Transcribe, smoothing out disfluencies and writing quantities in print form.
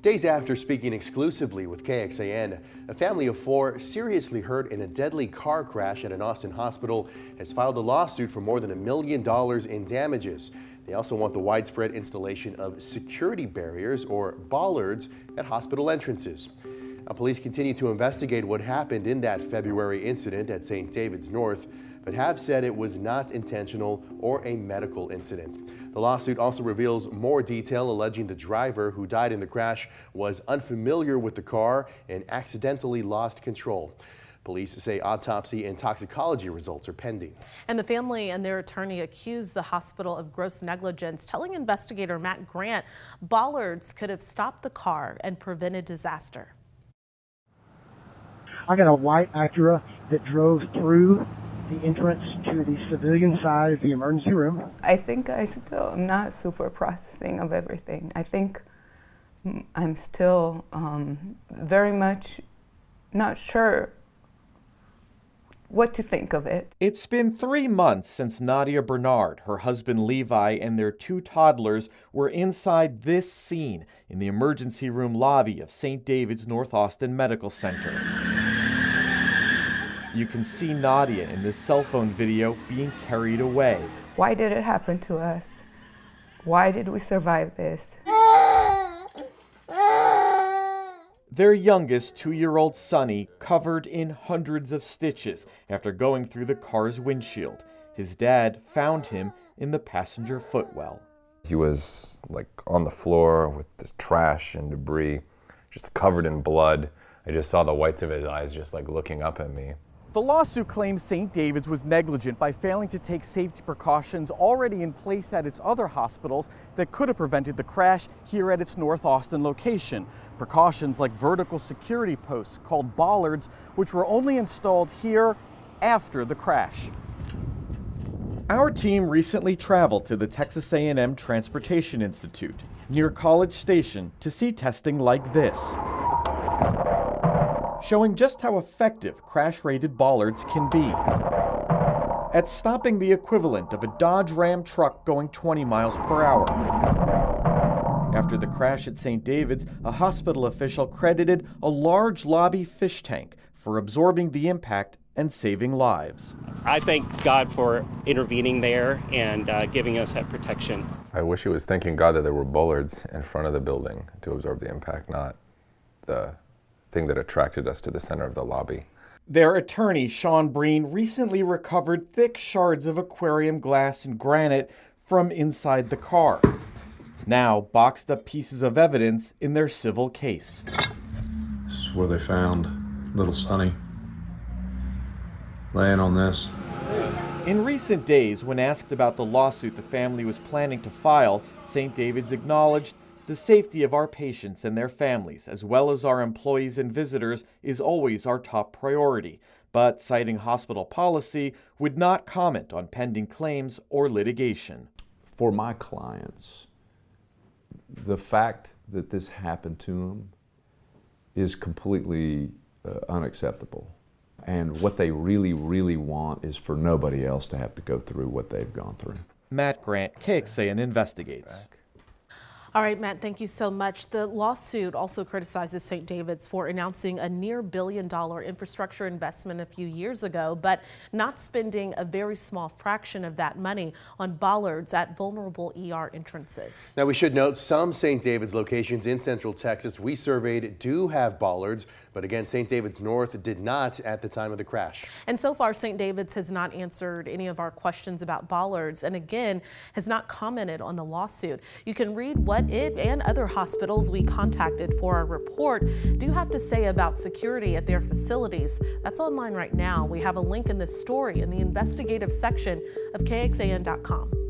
Days after speaking exclusively with KXAN, a family of 4 seriously hurt in a deadly car crash at an Austin hospital has filed a lawsuit for more than $1 million in damages. They also want the widespread installation of security barriers or bollards at hospital entrances. Now, police continue to investigate what happened in that February incident at St. David's North, but have said it was not intentional or a medical incident. The lawsuit also reveals more detail, alleging the driver who died in the crash was unfamiliar with the car and accidentally lost control. Police say autopsy and toxicology results are pending. And the family and their attorney accused the hospital of gross negligence, telling investigator Matt Grant bollards could have stopped the car and prevented disaster. I got a white Acura that drove through the entrance to the civilian side of the emergency room. I think I still am not super processing of everything. I think I'm still very much not sure what to think of it. It's been 3 months since Nadia Bernard, her husband Levi, and their 2 toddlers were inside this scene in the emergency room lobby of St. David's North Austin Medical Center. You can see Nadia in this cell phone video being carried away. Why did it happen to us? Why did we survive this? Their youngest, 2-year-old Sonny, covered in hundreds of stitches after going through the car's windshield. His dad found him in the passenger footwell. He was like on the floor with this trash and debris, just covered in blood. I just saw the whites of his eyes just like looking up at me. The lawsuit claims St. David's was negligent by failing to take safety precautions already in place at its other hospitals that could have prevented the crash here at its North Austin location. Precautions like vertical security posts called bollards, which were only installed here after the crash. Our team recently traveled to the Texas A&M Transportation Institute near College Station to see testing like this, showing just how effective crash-rated bollards can be at stopping the equivalent of a Dodge Ram truck going 20 miles per hour. After the crash at St. David's, a hospital official credited a large lobby fish tank for absorbing the impact and saving lives. I thank God for intervening there and giving us that protection. I wish he was thanking God that there were bollards in front of the building to absorb the impact, not the thing that attracted us to the center of the lobby. Their attorney, Sean Breen, recently recovered thick shards of aquarium glass and granite from inside the car. Now boxed up pieces of evidence in their civil case. This is where they found little Sonny laying on this. In recent days, when asked about the lawsuit the family was planning to file, St. David's acknowledged the safety of our patients and their families, as well as our employees and visitors, is always our top priority, but citing hospital policy, would not comment on pending claims or litigation. For my clients, the fact that this happened to them is completely unacceptable. And what they really, really want is for nobody else to have to go through what they've gone through. Matt Grant, KXAN Investigates. All right, Matt, thank you so much. The lawsuit also criticizes St. David's for announcing a near $1 billion infrastructure investment a few years ago, but not spending a very small fraction of that money on bollards at vulnerable ER entrances. Now, we should note some St. David's locations in Central Texas we surveyed do have bollards, but again, St. David's North did not at the time of the crash. And so far, St. David's has not answered any of our questions about bollards and again, has not commented on the lawsuit. You can read what it and other hospitals we contacted for our report do have to say about security at their facilities. That's online right now. We have a link in the story in the investigative section of KXAN.com.